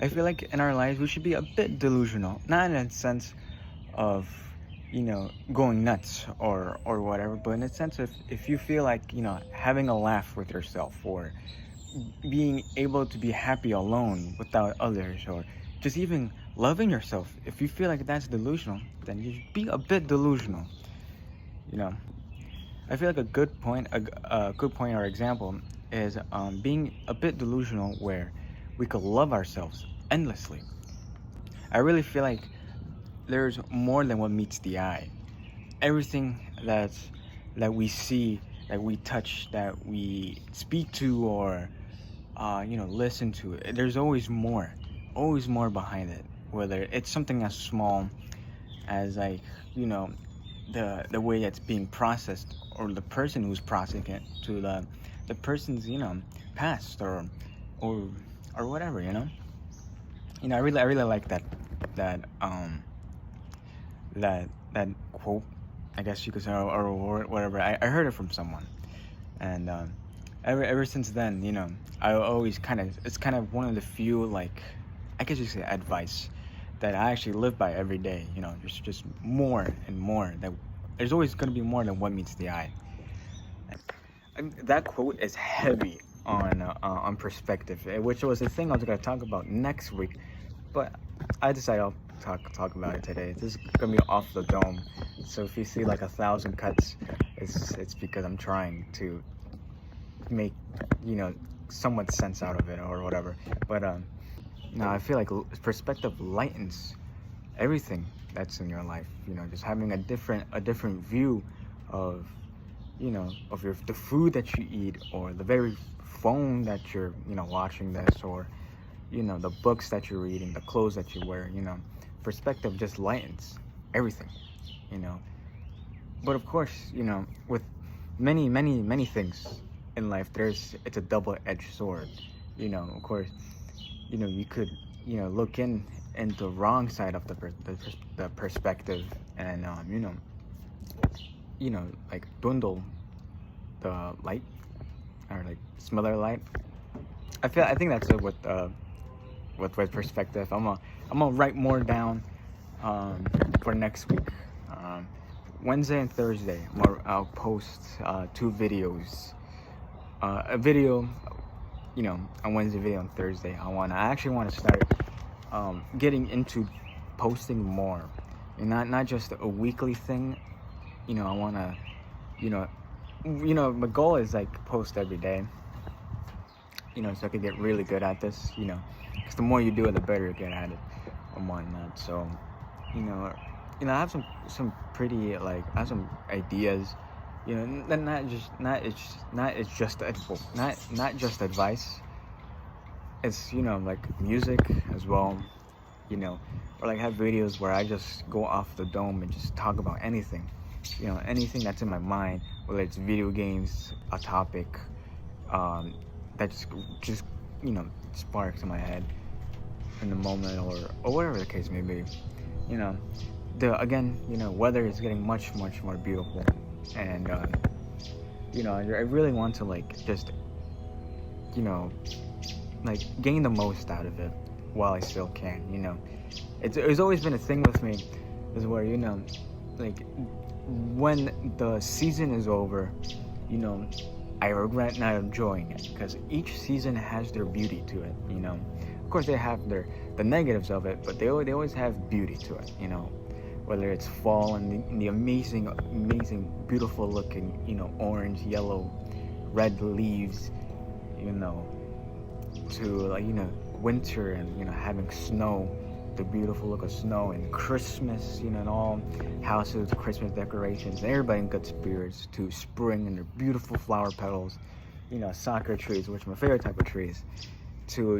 I feel like in our lives we should be a bit delusional, not in a sense of, going nuts or whatever, but in a sense of if you feel like, having a laugh with yourself, or being able to be happy alone without others, or just even loving yourself, if you feel like that's delusional, then you should be a bit delusional. You know, I feel like a good point or example is being a bit delusional, where we could love ourselves endlessly. I really feel like there's more than what meets the eye. Everything that we see, that we touch, that we speak to, or listen to, there's always more behind it. Whether it's something as small as, like, you know the way it's being processed, or the person who's processing it, to the person's, past, or or whatever. I really like that quote, I guess you could say, or whatever. I heard it from someone, and ever since then, I always it's kind of one of the few, like, I guess you say, advice that I actually live by every day. Just more and more. That there's always going to be more than what meets the eye. That quote is heavy on perspective, which was the thing I was going to talk about next week, but I decided I'll talk about it today. This is gonna be off the dome, so if you see like 1,000 cuts, it's because I'm trying to make, somewhat sense out of it, or whatever. But now I feel like perspective lightens everything that's in your life. Just having a different view of, of the food that you eat, or the very phone that you're, watching this, or the books that you're reading, the clothes that you wear. Perspective just lightens everything. you know but of course, with many things in life, it's a double-edged sword. Of course, you could, look in the wrong side of the perspective, and like dwindle the light, or like smother light. I think that's it with perspective. I'm gonna write more down for next week. Wednesday and Thursday, I'll post 2 videos. A video, on Wednesday, video on Thursday. I actually want to start getting into posting more, and not just a weekly thing. I want to, my goal is like post every day. So I could get really good at this. Because the more you do it, the better you get at it, and whatnot. So, you know, I have some pretty, like, I have some ideas. Not just advice. It's, like music as well. Or like have videos where I just go off the dome and just talk about anything. Anything that's in my mind, whether it's video games, a topic, that just sparks in my head in the moment, or whatever the case may be. Weather is getting much more beautiful, and I really want to, like, just like gain the most out of it while I still can. It's always been a thing with me, is where, like, when the season is over, I regret not enjoying it, because each season has their beauty to it. Of course, they have the negatives of it, but they always have beauty to it. Whether it's fall and the amazing, beautiful looking, orange, yellow, red leaves, to, like, winter, and having snow, the beautiful look of snow, and Christmas, and all houses, Christmas decorations, and everybody in good spirits, to spring and their beautiful flower petals, soccer trees, which are my favorite type of trees, to,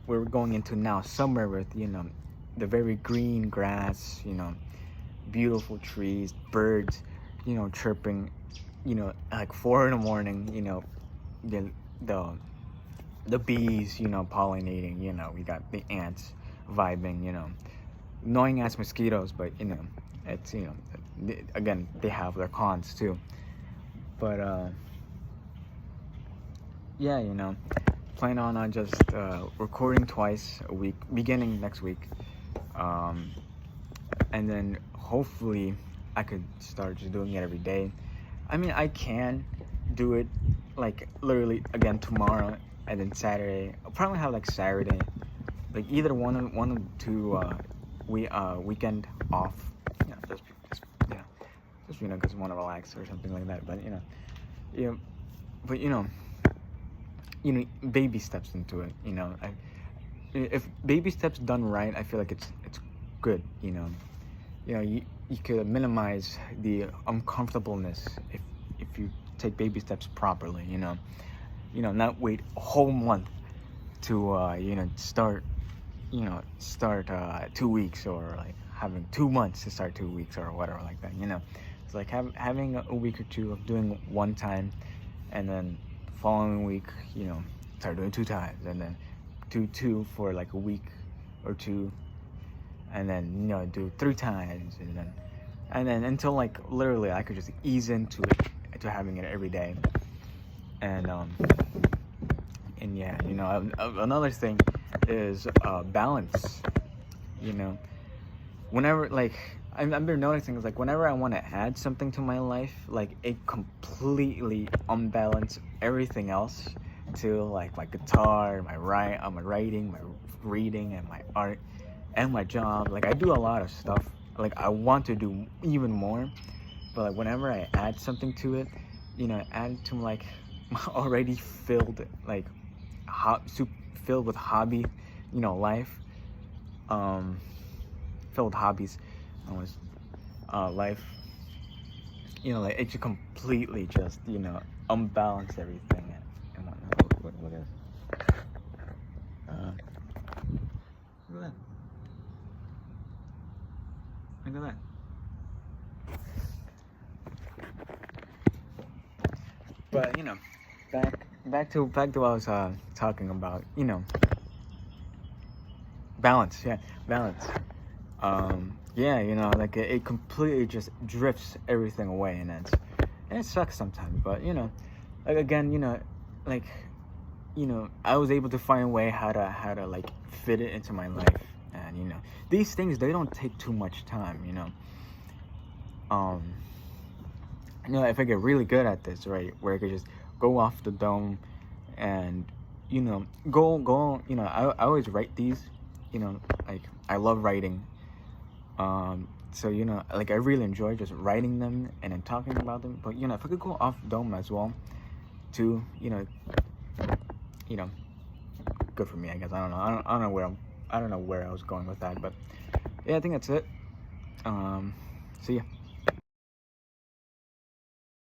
we're going into now summer with, the very green grass, beautiful trees, birds, chirping, like 4 in the morning, the bees, pollinating, we got the ants vibing, annoying ass mosquitoes, but it's, again, they have their cons too. But yeah, plan on just recording twice a week, beginning next week, and then hopefully I could start just doing it every day. I mean, I can do it like literally again tomorrow, and then Saturday. I'll probably have like Saturday, like either one or two weekend off. Yeah, just yeah, just because I want to relax or something like that. But but baby steps into it. If baby steps done right, I feel like it's good. You could minimize the uncomfortableness if you take baby steps properly. Not wait a whole month to start 2 weeks, or like having 2 months to start 2 weeks or whatever like that. It's like having a week or two of doing one time, and then following week start doing 2 times, and then do two for like a week or two, and then do 3 times, and then until like literally I could just ease into having it every day. And yeah, another thing is balance. Whenever like I've been noticing is like whenever I want to add something to my life, like it completely unbalance everything else, to like my guitar, my writing, my reading, and my art, and my job. Like I do a lot of stuff. Like I want to do even more, but like whenever I add something to it, add to like already filled like filled with hobby, life, filled hobbies, almost life. Like it just completely just unbalance everything and whatnot. What is? Look at that. Look at that. But back to what I was talking about. Balance. Yeah, balance. Like it completely just drifts everything away, and it sucks sometimes. But like again, like I was able to find a way how to like fit it into my life, and these things, they don't take too much time. If I get really good at this, right, where I could just go off the dome and go I always write these, like I love writing, so like I really enjoy just writing them and then talking about them. But if I could go off dome as well too, good for me, I guess. I don't know where I was going with that, but yeah, I think that's it. See ya.